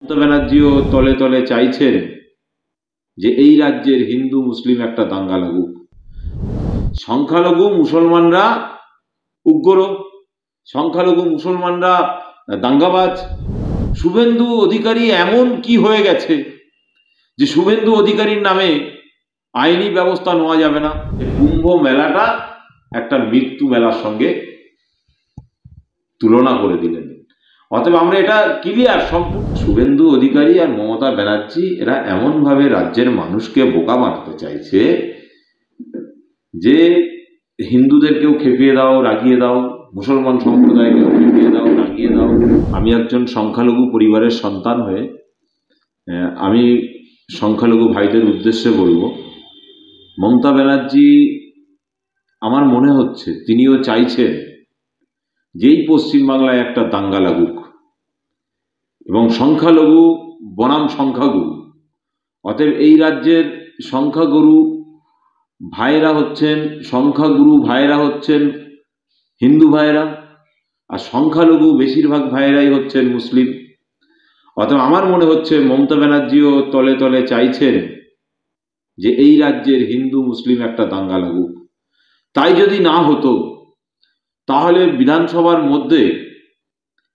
মমতা ব্যানার্জিও তলে তলে চাইছেন যে এই রাজ্যের হিন্দু মুসলিম একটা দাঙ্গা লাগুক। সংখ্যালঘু মুসলমানরা উগ্র, সংখ্যালঘু মুসলমানরা দাঙ্গাবাজ। শুভেন্দু অধিকারী এমন কি হয়ে গেছে যে শুভেন্দু অধিকারীর নামে আইনি ব্যবস্থা নেওয়া যাবে না। কুম্ভ মেলাটা একটা মৃত্যু মেলার সঙ্গে তুলনা করে দিলেন। অতএব আমরা এটা ক্লিয়ার, সম্পূর্ণ শুভেন্দু অধিকারী আর মমতা ব্যানার্জি এরা এমনভাবে রাজ্যের মানুষকে বোকা বানাতে চাইছে যে হিন্দুদেরকেও খেপিয়ে দাও, রাগিয়ে দাও, মুসলমান সম্প্রদায়কেও খেপিয়ে দাও, রাগিয়ে দাও। আমি একজন সংখ্যালঘু পরিবারের সন্তান হয়ে আমি সংখ্যালঘু ভাইদের উদ্দেশ্যে বলবো, মমতা ব্যানার্জি আমার মনে হচ্ছে তিনিও চাইছেন যেই পশ্চিমবাংলায় একটা দাঙ্গা লাগুক এবং সংখ্যালঘু বনাম সংখ্যাগুরু। অতএব এই রাজ্যের সংখ্যাগুরু ভাইয়েরা হচ্ছেন, সংখ্যাগুরু ভাইয়েরা হচ্ছেন হিন্দু ভাইয়েরা, আর সংখ্যালঘু বেশিরভাগ ভাইয়েরাই হচ্ছেন মুসলিম। অতএব আমার মনে হচ্ছে মমতা ব্যানার্জিও তলে তলে চাইছেন যে এই রাজ্যের হিন্দু মুসলিম একটা দাঙ্গা লাগুক। তাই যদি না হতো তাহলে বিধানসভার মধ্যে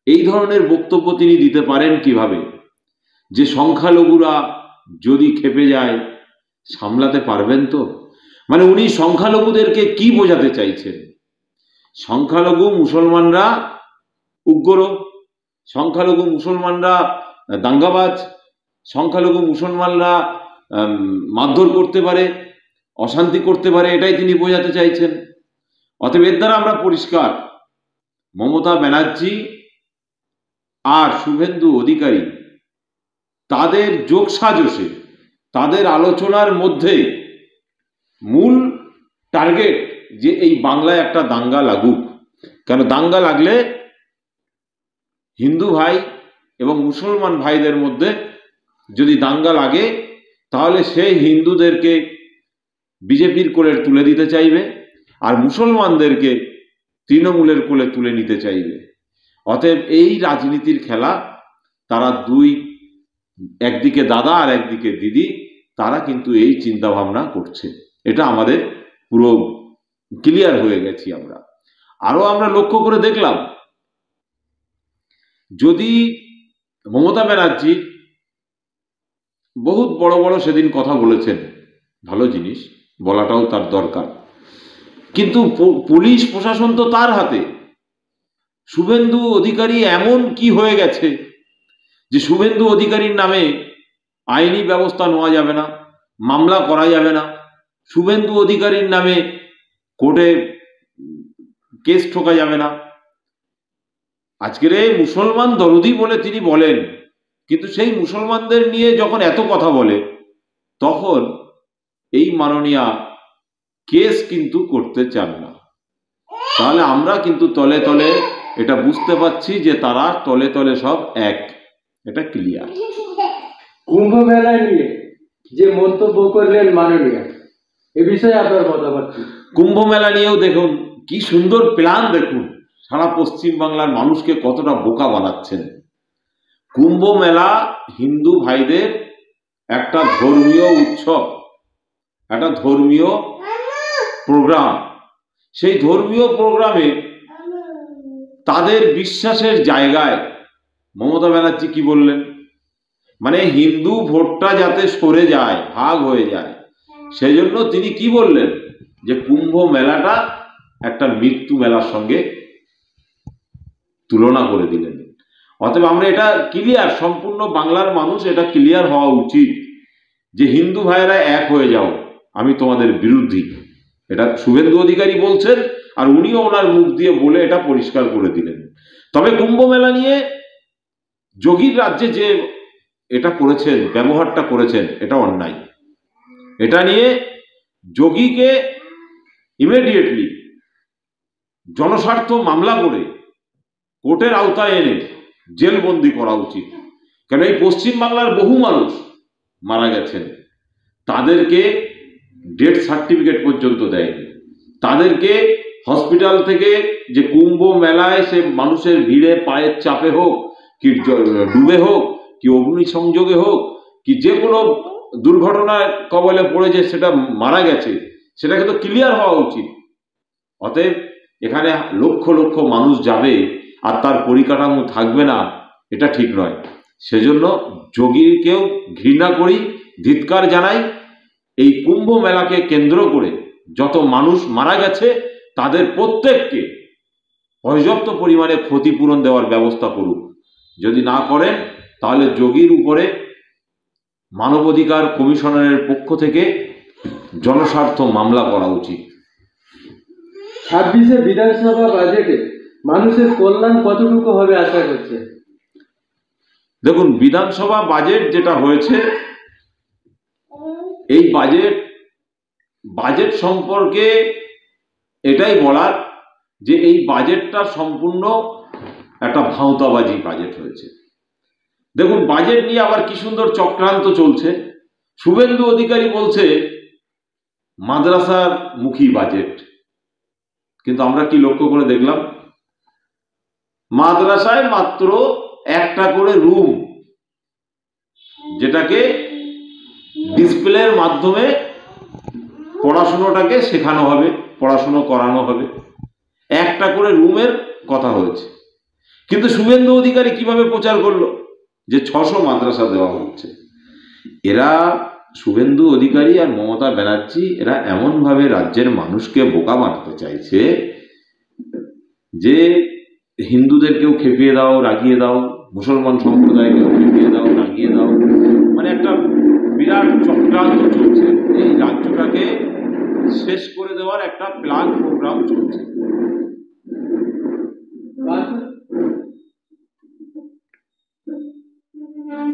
এই ধরনের বক্তব্য তিনি দিতে পারেন কিভাবে যে সংখ্যালঘুরা যদি খেপে যায় সামলাতে পারবেন তো? মানে উনি সংখ্যালঘুদেরকে কি বোঝাতে চাইছেন? সংখ্যালঘু মুসলমানরা উগ্র, সংখ্যালঘু মুসলমানরা দাঙ্গাবাজ, সংখ্যালঘু মুসলমানরা মারধর করতে পারে, অশান্তি করতে পারে, এটাই তিনি বোঝাতে চাইছেন। অতএব এর দ্বারা আমরা পরিষ্কার, মমতা ব্যানার্জি আর শুভেন্দু অধিকারী তাদের যোগসাজশে, তাদের আলোচনার মধ্যে মূল টার্গেট যে এই বাংলায় একটা দাঙ্গা লাগুক। কেন দাঙ্গা লাগলে হিন্দু ভাই এবং মুসলমান ভাইদের মধ্যে যদি দাঙ্গা লাগে তাহলে সেই হিন্দুদেরকে বিজেপির কোলে তুলে দিতে চাইবে আর মুসলমানদেরকে তৃণমূলের কোলে তুলে নিতে চাইবে। অতএব এই রাজনীতির খেলা তারা একদিকে দাদা আর একদিকে দিদি, তারা কিন্তু এই চিন্তা ভাবনা করছে। এটা আমাদের পুরো ক্লিয়ার হয়ে গেছি আমরা। আরো আমরা লক্ষ্য করে দেখলাম, যদি মমতা ব্যানার্জি বহুত বড় বড় সেদিন কথা বলেছেন, ভালো জিনিস, বলাটাও তার দরকার, কিন্তু পুলিশ প্রশাসন তো তার হাতে। শুভেন্দু অধিকারী এমন কি হয়ে গেছে যে শুভেন্দু অধিকারীর নামে আইনি ব্যবস্থা নেওয়া যাবে না, মামলা করা যাবে না, শুভেন্দু অধিকারীর নামে কোর্টে কেস ঠোকা যাবে না। আজকের এই মুসলমান দরদি বলে তিনি বলেন, কিন্তু সেই মুসলমানদের নিয়ে যখন এত কথা বলে তখন এই মাননীয়া কেস কিন্তু করতে চান না। তাহলে আমরা কিন্তু তলে তলে এটা বুঝতে পারছি যে তারা তলে তলে সব এক, এটা ক্লিয়ার। কুম্ভ মেলা নিয়ে যে মন্তব্য করলেন মাননীয়া, এ বিষয়ে আপনার মতামত কি? কুম্ভ মেলা নিয়েও দেখুন কি সুন্দর প্ল্যান, দেখুন সারা পশ্চিম বাংলার মানুষকে কতটা বোকা বানাচ্ছেন। কুম্ভ মেলা হিন্দু ভাইদের একটা ধর্মীয় উৎসব, একটা ধর্মীয় প্রোগ্রাম। সেই ধর্মীয় প্রোগ্রামে তাদের বিশ্বাসের জায়গায় মমতা ব্যানার্জি কি বললেন, মানে হিন্দু ভোটটা যাতে সরে যায়, ভাগ হয়ে যায়, সেই জন্য তিনি কি বললেন যে কুম্ভ মেলাটা একটা মৃত্যু মেলার সঙ্গে তুলনা করে দিলেন। অতএব আমরা এটা ক্লিয়ার, সম্পূর্ণ বাংলার মানুষ এটা ক্লিয়ার হওয়া উচিত যে হিন্দু ভাইয়েরা এক হয়ে যাও, আমি তোমাদের বিরোধী। এটা শুভেন্দু অধিকারী বলছেন আর উনিও ওনার মুখ দিয়ে বলে এটা পরিষ্কার করে দিলেন। তবে কুম্ভ মেলা নিয়ে যোগীর রাজ্যে যে এটা করেছেন, ব্যবহারটা করেছেন, এটা অন্যায়। এটা নিয়ে যোগীকে ইমিডিয়েটলি জনস্বার্থ মামলা করে কোর্টের আওতায় এনে জেলবন্দি করা উচিত। কেন এই পশ্চিমবাংলার বহু মানুষ মারা গেছেন, তাদেরকে ডেথ সার্টিফিকেট পর্যন্ত দেয়নি, তাদেরকে হসপিটাল থেকে যে কুম্ভ মেলায় সে মানুষের ভিড়ে পায়ের চাপে হোক কি ডুবে হোক কি অগ্নিসংযোগে হোক, কি যে কোনো দুর্ঘটনায় কবলে পড়েছে, সেটা মারা গেছে, সেটাকে তো ক্লিয়ার হওয়া উচিত। অতএব এখানে লক্ষ লক্ষ মানুষ যাবে আর তার পরিকাঠামো থাকবে না, এটা ঠিক নয়। সেজন্য যোগীকেও ঘৃণা করি, ধিক্কার জানাই। এই কুম্ভ মেলাকে কেন্দ্র করে যত মানুষ মারা গেছে তাদের প্রত্যেককে পর্যাপ্ত পরিমাণে ক্ষতিপূরণ দেওয়ার ব্যবস্থা করুক। যদি না করেন তাহলে যোগীর উপরে মানবাধিকার কমিশনারের পক্ষ থেকে জনস্বার্থ মামলা করা উচিত। 26-এ বিধানসভা বাজেটে মানুষের কল্যাণ কতটুকু হবে আশা করছে? দেখুন, বিধানসভা বাজেট যেটা হয়েছে, এই বাজেট সম্পর্কে এটাই বলার যে এই বাজেটটা সম্পূর্ণ একটা ভাঁওতাবাজি বাজেট হয়েছে। দেখুন, বাজেট নিয়ে আবার কি সুন্দর চক্রান্ত চলছে। শুভেন্দু অধিকারী বলছে মাদ্রাসার মুখী বাজেট, কিন্তু আমরা কি লক্ষ্য করে দেখলাম, মাদ্রাসায় মাত্র একটা করে রুম, যেটাকে ডিসপ্লের মাধ্যমে পড়াশুনোটাকে শেখানো হবে, পড়াশুনো করানো হবে, একটা করে রুমের কথা হয়েছে। কিন্তু শুভেন্দু অধিকারী কিভাবে প্রচার করলো যে 600 মাদ্রাসা দেওয়া হচ্ছে। এরা, শুভেন্দু অধিকারী আর মমতা ব্যানার্জি, এরা এমনভাবে রাজ্যের মানুষকে বোকা বানাতে চাইছে যে হিন্দুদেরকেও খেপিয়ে দাও, রাগিয়ে দাও, মুসলমান সম্প্রদায়কেও খেপিয়ে